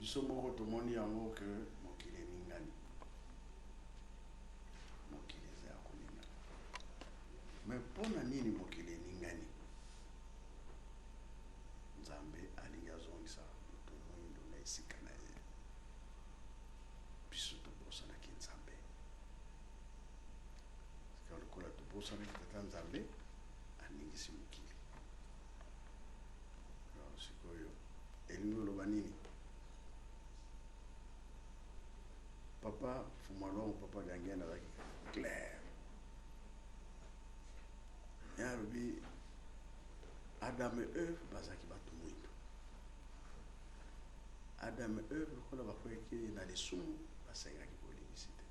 biso moko tomoni yango ke mokili ningani mokili eza koninga me mpona nini mokili ningani nzambe alingi azongisa moto mwindo na esika na ye biso tobosanaki nzambe sika lokola tobosanaki tata nzambe aningisi mokili sikoyo elingi oloba nini papa fumalongo papa gangena azalaki clair yalobi Adam et Eve bazalaki bato mwindo Adam et Eve lokola bakweki na lisumu basengaki kolingisi te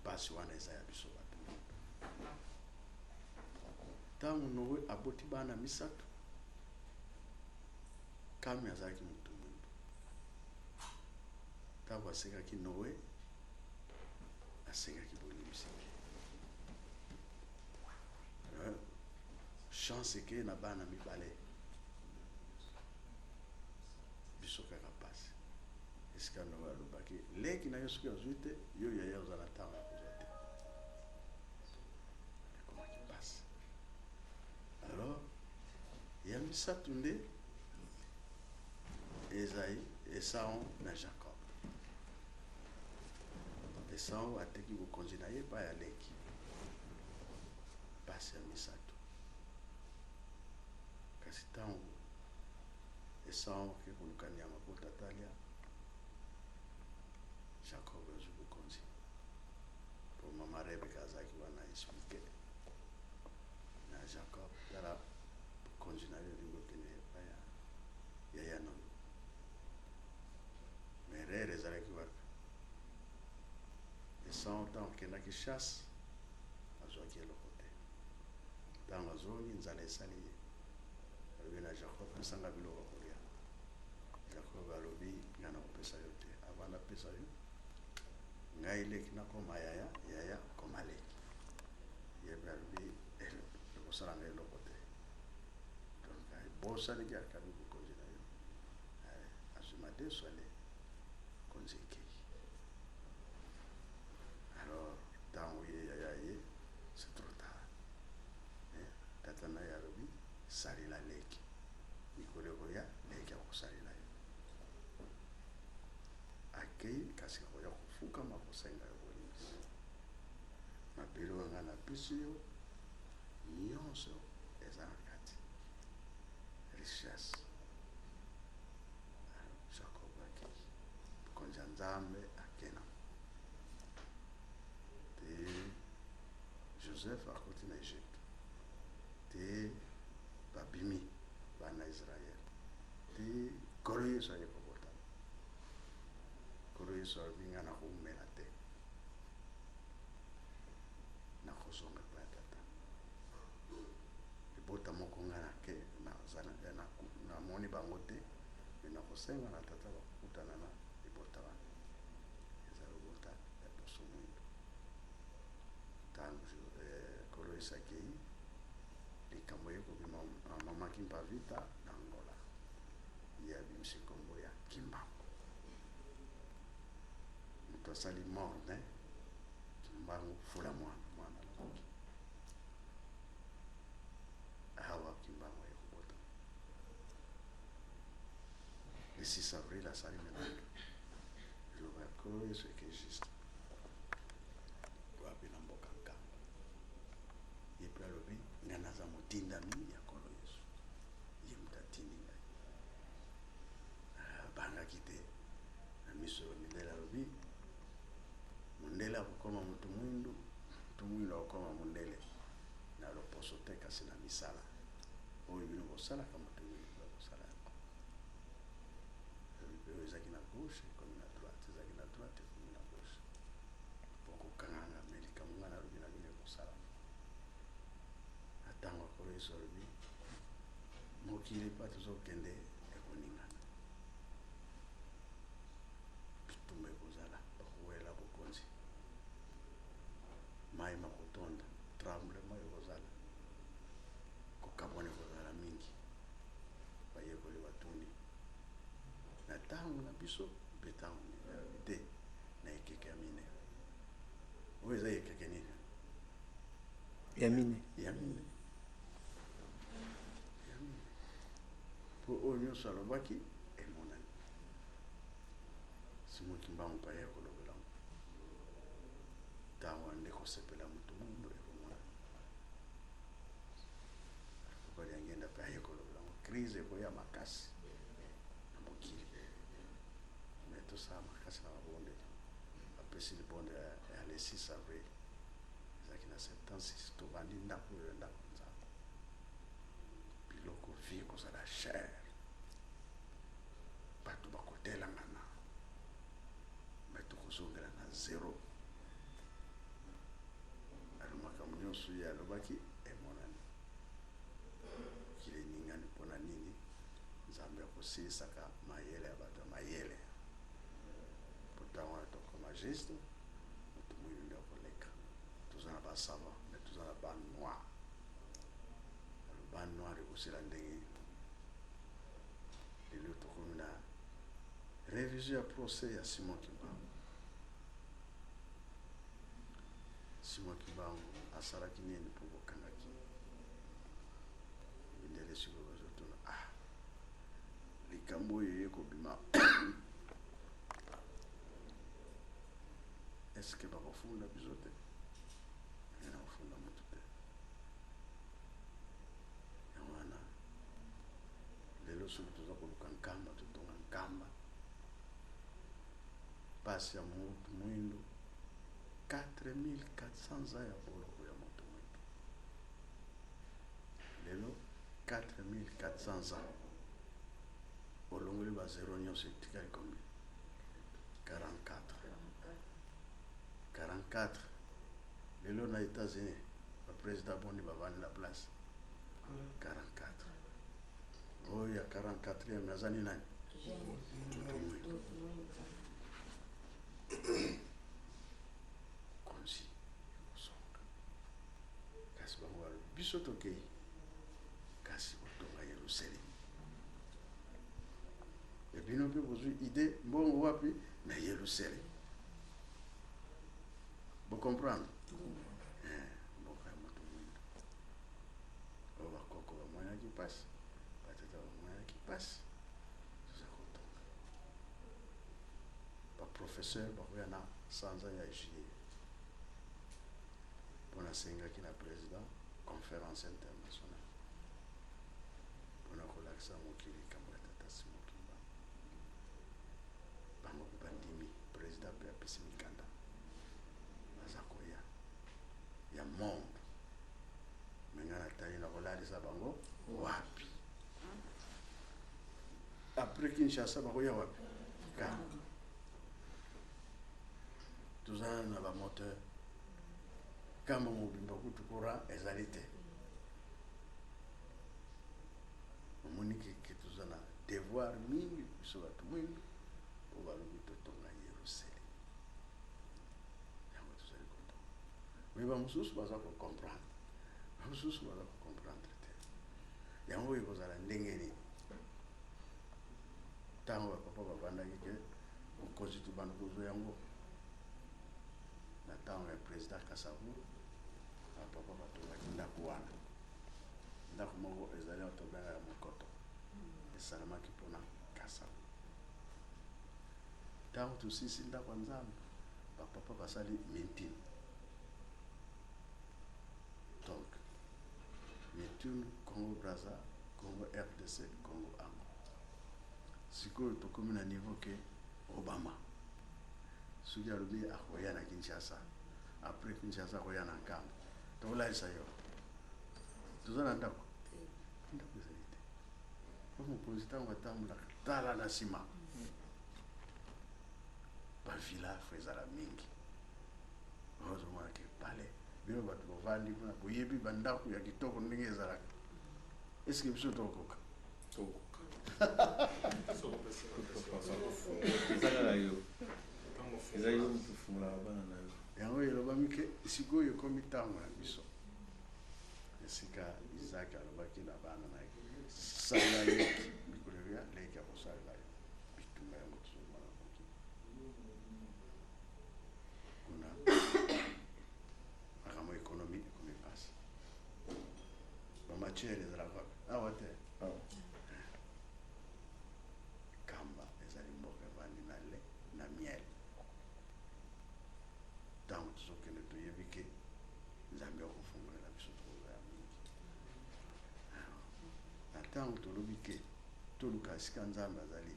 basi wana eza ya biso bato mwindo ntango Noe aboti bana misato Kami azalaki moto mwindo ntango asengaki Noe asengaki bolimbisi chance ke na bana mibale biso kaka pasi esika Noe alobaki leki na yo soki azwi te yo yaya oza na ntango ya kozwa te ekomaki pasi alors ya misato nde Esaïe, Esau na Jacob. Esau ateki bokonzi na ye pa ya leki pasi ya misato kasi ntango Esau ke koluka nyama po tata alia Jacob azwi bokonzi po mama Rebeka azalaki wana explike na Jacob tala bokonzi na yo elingi okende pa ya yaya noyo mais rere ezalaki wapi Esau ntango akendaki chasse azwaki eloko te ntango azongi nzala esali ye alobi na Jacob pesanga biloko kolia Jacob alobi nga na kopesa yo te avant napesa yo ngai leki nakoma yaya yaya koma leki yebe alobi ekosala ngai eloko te donc bosaliki akabi bokonzi na yo azwima deso ale konzi ekei alors ntango ye yaya ye c'est trop tard tata na ye alobi salela leki mikolo ekoya leki akosalela yo akei kasi akoya kofukama kosenga yo bolimbisi mabele oyo ngai napesi yo nyonso eza na kati richesse Jacob akei bokonzi ya nzambe akena te Joseph akoti na Egypte te babimi bana Israel te kolo Yesu aye kobotama kolo Yesu alobi nga na koumela te na kozonga pa ya tata ebota moko nga nake namoni bango te me na kosenga na tata bakutana na ebota wana eza lobota ya poso mwindo ntango kolo Yesu akei likambo ye kobima mama Kimpavita na Angola ye abimisi nkombo ya Kimbangu moto asali morde Kimbangu fula mwana lokoki awa Kimbangu ye kobota le 6 avril asali menando liloba ya kolo Yesu eke juste wapi na mboka nkamba ye mpe alobi nga naza motindami ya kolo Yesu ye moto atindi ngai abangaki te na miso ya mindele alobi mondele akokoma moto mwindo akokoma mondele na loposo te kasi na misala oyo bino bosalaka moto mwindo bakosala yango oyo ezaki na gauche ekomi na droite ezaki na droite ekomi na gauche pokokanganga me likambo nga nalobi na bino ekosala ntango akolo Yesu alobi mokili pa tozokende ekoningana bitumba ekozala bakowela bokonzi mai makotonda tremblement ekozala kokabwana ekozala mingi bayekoli batuni na ntango na biso mpe ntango te na ekeke ya mine oyo eza ekeke nini ya mine mpo oyo nyonso alobaki emonani Simon Kimbangu mpe aya kolobela ngo ntango ande kosepela moto mondo ekomona kokoli angenda mpe aya kolobela ngo crise ekoya makasi na mokili me tosala makasi na mabonde apesi libonde ya le 6 avril ezalaki na 76 tobandi ndako oyo ndako nzambe biloko vie kozala cher bato bakotelangana me tokozongela na zero makambo nyonso ye alobaki emonani mokili eningani mpona nini nzambe akosilisaka mayele ya bato ya mayele po ntango wana tokoma geste moto moyibi nde akoleka toza na basava me toza na ban noir ban noir ekosila ndenge lelo tokomi na révision ya procès ya Simon Kimbangu. Simon Kimbangu asalaki nini mpo bokangaki bindele sikoyo bazotuna likambo oyo ye kobima eske bakofunda biso te ena kofunda motu te yango wana lelo soki toza koluka nkamba totonga nkamba pasi ya motu mwindo 4400 ans ya boloko ya moto mwindo lelo 4400 ans olongoli ba zero nyonso etikali kombi 44 lelo na États-Unis baprésident boni bavandi na place 44 oyo ya 44e azani nani konsi ekosonga kasi bango balobi biso tokei kasi kotonga Yerusalem ebino mpe bozwi ide mbongo wapi na Yerusalem bocomprendre mboka ya moto mwindo oyo bakoko bamwanyaki mpasi batata bamwanyaki mpasi toza kotonga baprofesseur bakoya na sanza ya juillet mpona asengaki na président conférence internationale mpona kolakisa mokili likambo ya tata Simon Kimbangu bango mpe bandimi président mpe apesi mikanda baza koya ya monde menga na tali na kolalisa bango wapi après Kinshasa bakoya wapi kaka tozala na bamoteur kambo mobimba kutu courant ezali te omoni ke toza na devoir mingi biso bato mwindu po balobi totonga Yerusalem yango tozali kotonga me bamosusu baza kocomprendre bamosusu baza kocomprendre te yango oyo ekozala ndenge nini ntango bapapa bavandaki ke mokonzi tobanda kozwa yango na ntango ya président Kasavu bapapa batongaki ndako wana ndako moko ezali otobenga ya mokoto esalamaki mpona Kasavu ntango tosisi ndako ya nzambe bapapa basali mintime donc mitune Congo Brazza Congo RDC Congo Ango sikoyo tokomi na niveau ke Obama soki alobi akoya na Kinshasa après Kinshasa akoya na nkambo tokolalisa yo toza na ndako ezali te po mokonzi ntango atambulaka tala na nsima bavillage ezala mingi ozomona ke pale bino bato bovandi kuna boyebi bandako ya kitoko ndenge ezalaka eske biso tokoka yango elobami ke sikoyo ekomi ntango na biso esika Isaac alobaki na bana na ye sala leki mikolo ya leki ya kosalela yo bitumba ya frontière ezalaka awa te awa kamba ezali mboka evandi na le na miel ntango tozokende toyebi ke nzambe akofungolela biso tokozwa ya mingi na ntango tolobi ke toluka esika nzambe azali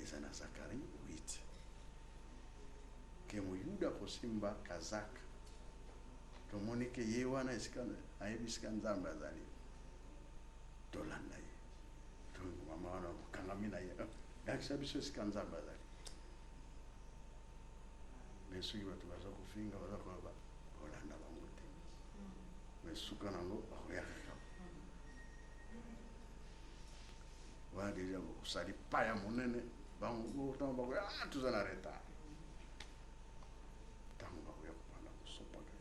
eza na Zakari 8 ke moyuda kosimba kazaka tomoni ke ye wana esika ayebi esika nzambe azali tolanda ye mama wana kokangami na ye yakisa biso esika nzambe azali mais soki bato baza kofinga baza koloba kolanda bango te mais suka nango bakoyaka kaka wana deja bokosali paya monene bango ntango bakoya toza na retard ntango bakoya kopanda kosopaka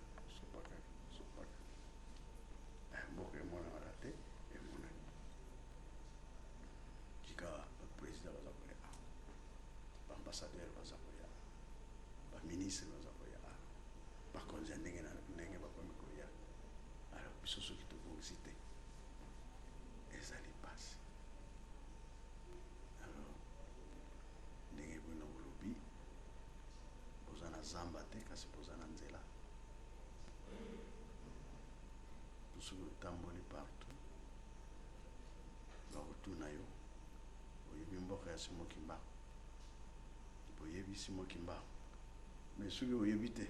mboka emonana te emonani kika baprésident baza koya baambassadeur baza koya baministre baza koya bakonzi ya ndenge bakomi koya alors biso soki tobongisi te ezali pasi alors ndenge bino bolobi boza na zamba te kasi boza na nzela soki otamboli partout bakotuna yo oyebi mboka ya Simon Kimbangu boyebi Simon Kimbangu mais soki oyebi te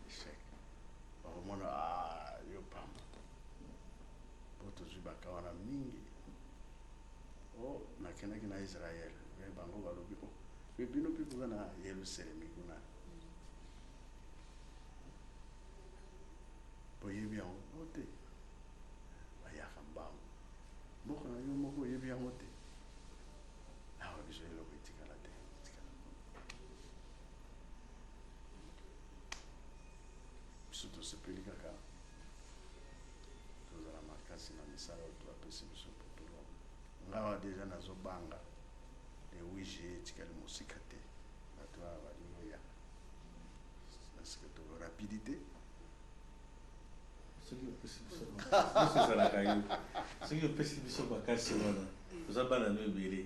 échec bakomona yo pamba po tozwi bakawana mingi nakendaki na Israel me bango balobi pe bino mpe boza na Yerusalemi kuna boyebi yango te bayaka mbangu mboka na yo moko oyebi yango te awa biso eloko etikala te biso tosepeli kaka tozala makasi na misala oyo tobapesi biso potolo ngawa deja nazobanga le 8 juillet etikali mosika te bato awa balingi oya parce que tolo rapidité soki opesi biso makasi wana toza bana no ebele